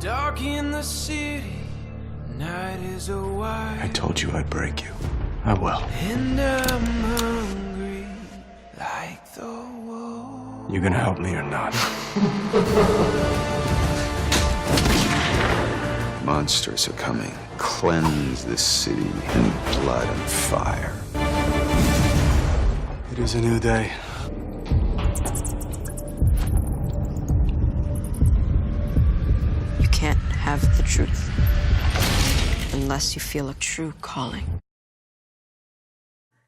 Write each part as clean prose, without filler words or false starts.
Dark in the city, night is a white. I told you I'd break you. I will. And I'm hungry like the wolf. You gonna help me or not? Monsters are coming. Cleanse this city in blood and fire. It is a new day. You can't have the truth unless you feel a true calling.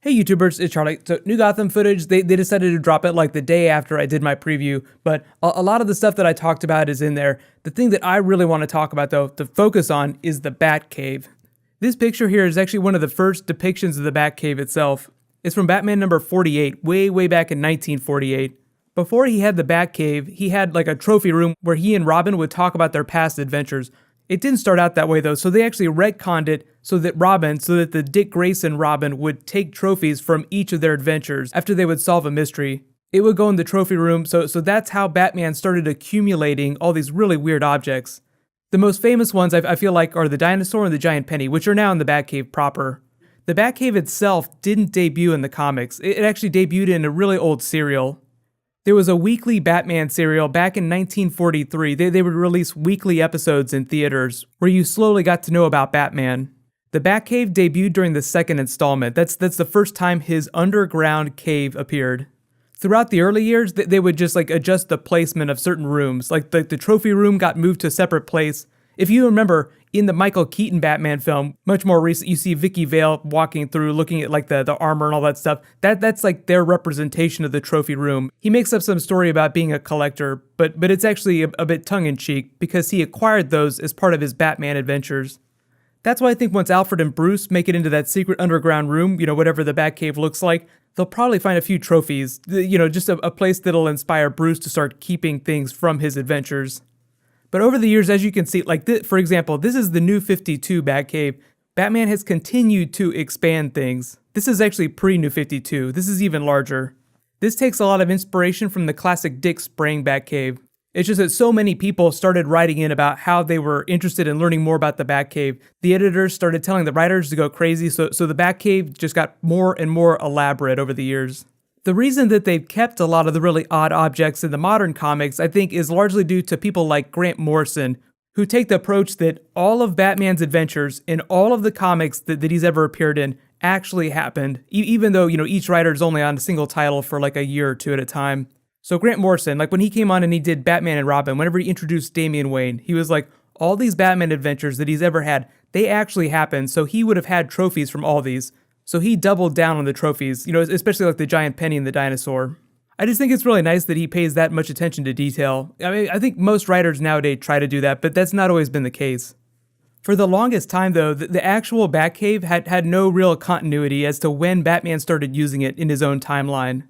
Hey YouTubers, it's Charlie. So new Gotham footage, they decided to drop it like the day after I did my preview, but a lot of the stuff that I talked about is in there. The thing that I really want to talk about though, to focus on, is the Batcave. This picture here is actually one of the first depictions of the Batcave itself. It's from Batman number 48, way back in 1948. Before he had the Batcave, he had like a trophy room where he and Robin would talk about their past adventures. It didn't start out that way though, so they actually retconned it so that the Dick Grayson Robin would take trophies from each of their adventures after they would solve a mystery. It would go in the trophy room, so that's how Batman started accumulating all these really weird objects. The most famous ones I feel like are the Dinosaur and the Giant Penny, which are now in the Batcave proper. The Batcave itself didn't debut in the comics. It actually debuted in a really old serial. There was a weekly Batman serial back in 1943. They would release weekly episodes in theaters where you slowly got to know about Batman. The Batcave debuted during the second installment. That's the first time his underground cave appeared. Throughout the early years, they would just like adjust the placement of certain rooms. Like the trophy room got moved to a separate place. If you remember, in the Michael Keaton Batman film, much more recent, you see Vicky Vale walking through, looking at like the armor and all that stuff. That's like their representation of the trophy room. He makes up some story about being a collector, but it's actually a bit tongue-in-cheek because he acquired those as part of his Batman adventures. That's why I think once Alfred and Bruce make it into that secret underground room, whatever the Batcave looks like, they'll probably find a few trophies, just a place that'll inspire Bruce to start keeping things from his adventures. But over the years, as you can see, like this, for example, this is the new 52 Batcave. Batman has continued to expand things. This is actually pre-New 52. This is even larger. This takes a lot of inspiration from the classic Dick Sprang Batcave. It's just that so many people started writing in about how they were interested in learning more about the Batcave. The editors started telling the writers to go crazy, so the Batcave just got more and more elaborate over the years. The reason that they've kept a lot of the really odd objects in the modern comics, I think, is largely due to people like Grant Morrison, who take the approach that all of Batman's adventures in all of the comics that he's ever appeared in actually happened, even though, each writer is only on a single title for like a year or two at a time. So Grant Morrison, like when he came on and he did Batman and Robin, whenever he introduced Damian Wayne, he was like, all these Batman adventures that he's ever had, they actually happened, so he would have had trophies from all these. So he doubled down on the trophies, especially like the Giant Penny and the Dinosaur. I just think it's really nice that he pays that much attention to detail. I mean, I think most writers nowadays try to do that, but that's not always been the case. For the longest time, though, the actual Batcave had no real continuity as to when Batman started using it in his own timeline.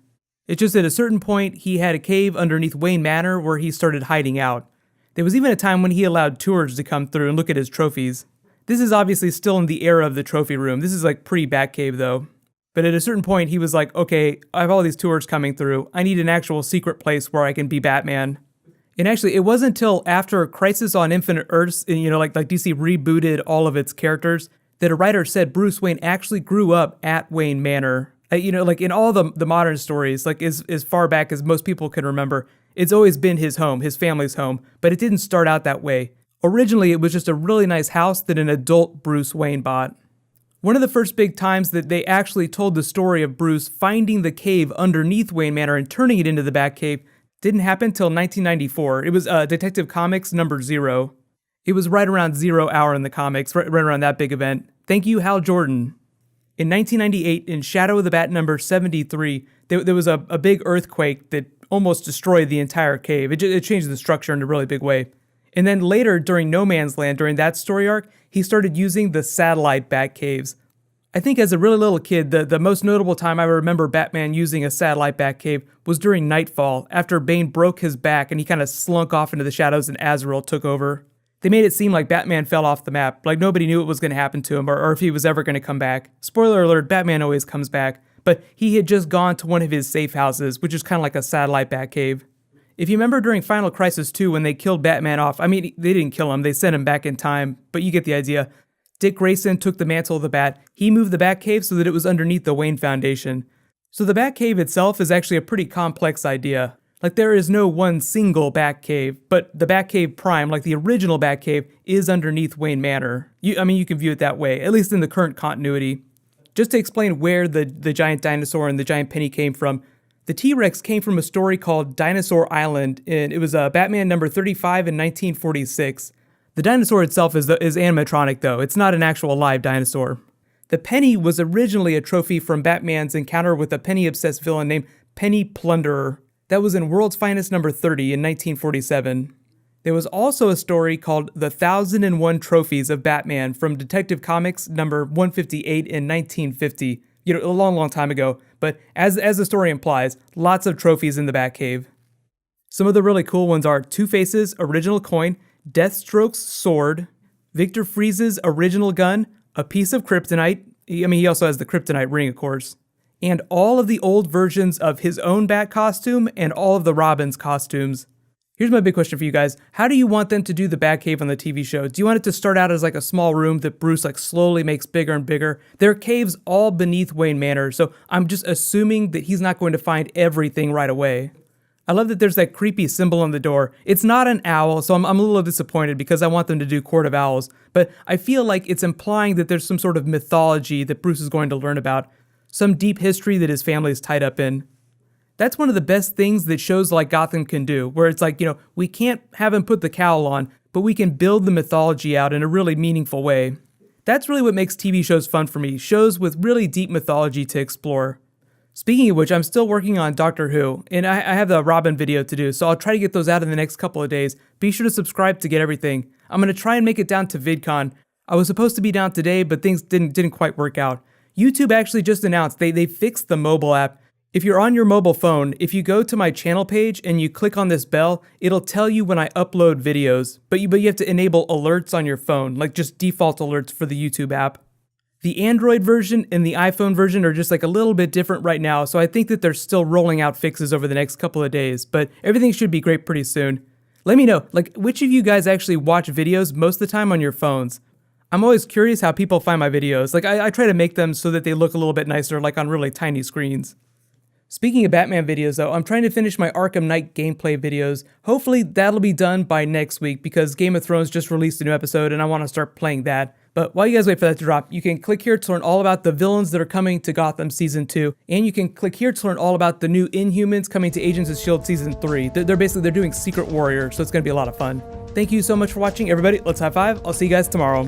It's just at a certain point, he had a cave underneath Wayne Manor where he started hiding out. There was even a time when he allowed tours to come through and look at his trophies. This is obviously still in the era of the trophy room. This is like pre-Batcave though. But at a certain point, he was like, okay, I have all these tours coming through. I need an actual secret place where I can be Batman. And actually, it wasn't until after Crisis on Infinite Earths, and like DC rebooted all of its characters, that a writer said Bruce Wayne actually grew up at Wayne Manor. Like in all the modern stories, like as far back as most people can remember, it's always been his home, his family's home, but it didn't start out that way. Originally, it was just a really nice house that an adult Bruce Wayne bought. One of the first big times that they actually told the story of Bruce finding the cave underneath Wayne Manor and turning it into the Batcave didn't happen until 1994. It was Detective Comics number 0. It was right around 0 hour in the comics, right around that big event. Thank you, Hal Jordan. In 1998, in Shadow of the Bat number 73, there was a big earthquake that almost destroyed the entire cave. It changed the structure in a really big way. And then later, during No Man's Land, during that story arc, he started using the satellite Batcaves. I think as a really little kid, the most notable time I remember Batman using a satellite Batcave was during Nightfall, after Bane broke his back and he kind of slunk off into the shadows and Azrael took over. They made it seem like Batman fell off the map, like nobody knew what was going to happen to him or if he was ever going to come back. Spoiler alert, Batman always comes back, but he had just gone to one of his safe houses, which is kind of like a satellite Batcave. If you remember during Final Crisis 2 when they killed Batman off, I mean, they didn't kill him, they sent him back in time, but you get the idea. Dick Grayson took the mantle of the Bat. He moved the Batcave so that it was underneath the Wayne Foundation. So the Batcave itself is actually a pretty complex idea. Like, there is no one single Batcave, but the Batcave Prime, like the original Batcave, is underneath Wayne Manor. You can view it that way, at least in the current continuity. Just to explain where the giant dinosaur and the giant penny came from, the T-Rex came from a story called Dinosaur Island, and it was Batman number 35 in 1946. The dinosaur itself is animatronic, though. It's not an actual live dinosaur. The penny was originally a trophy from Batman's encounter with a penny-obsessed villain named Penny Plunderer. That was in World's Finest number 30 in 1947. There was also a story called The 1001 Trophies of Batman from Detective Comics number 158 in 1950. A long time ago, but as the story implies, lots of trophies in the Batcave. Some of the really cool ones are Two-Face's original coin, Deathstroke's sword, Victor Freeze's original gun, a piece of kryptonite. He also has the kryptonite ring, of course. And all of the old versions of his own Bat costume and all of the Robin's costumes. Here's my big question for you guys. How do you want them to do the Batcave on the TV show? Do you want it to start out as like a small room that Bruce slowly makes bigger and bigger? There are caves all beneath Wayne Manor, so I'm just assuming that he's not going to find everything right away. I love that there's that creepy symbol on the door. It's not an owl, so I'm a little disappointed because I want them to do Court of Owls, but I feel like it's implying that there's some sort of mythology that Bruce is going to learn about, some deep history that his family is tied up in. That's one of the best things that shows like Gotham can do, where it's like, we can't have him put the cowl on, but we can build the mythology out in a really meaningful way. That's really what makes TV shows fun for me, shows with really deep mythology to explore. Speaking of which, I'm still working on Doctor Who, and I have the Robin video to do, so I'll try to get those out in the next couple of days. Be sure to subscribe to get everything. I'm going to try and make it down to VidCon. I was supposed to be down today, but things didn't quite work out. YouTube actually just announced they fixed the mobile app. If you're on your mobile phone, if you go to my channel page and you click on this bell, it'll tell you when I upload videos, but you have to enable alerts on your phone, like just default alerts for the YouTube app. The Android version and the iPhone version are just like a little bit different right now, so I think that they're still rolling out fixes over the next couple of days, but everything should be great pretty soon. Let me know, which of you guys actually watch videos most of the time on your phones? I'm always curious how people find my videos. I try to make them so that they look a little bit nicer, on really tiny screens. Speaking of Batman videos though, I'm trying to finish my Arkham Knight gameplay videos. Hopefully that'll be done by next week because Game of Thrones just released a new episode and I want to start playing that. But while you guys wait for that to drop, you can click here to learn all about the villains that are coming to Gotham Season 2. And you can click here to learn all about the new Inhumans coming to Agents of S.H.I.E.L.D. Season 3. They're doing Secret Warrior, so it's going to be a lot of fun. Thank you so much for watching, everybody. Let's high five. I'll see you guys tomorrow.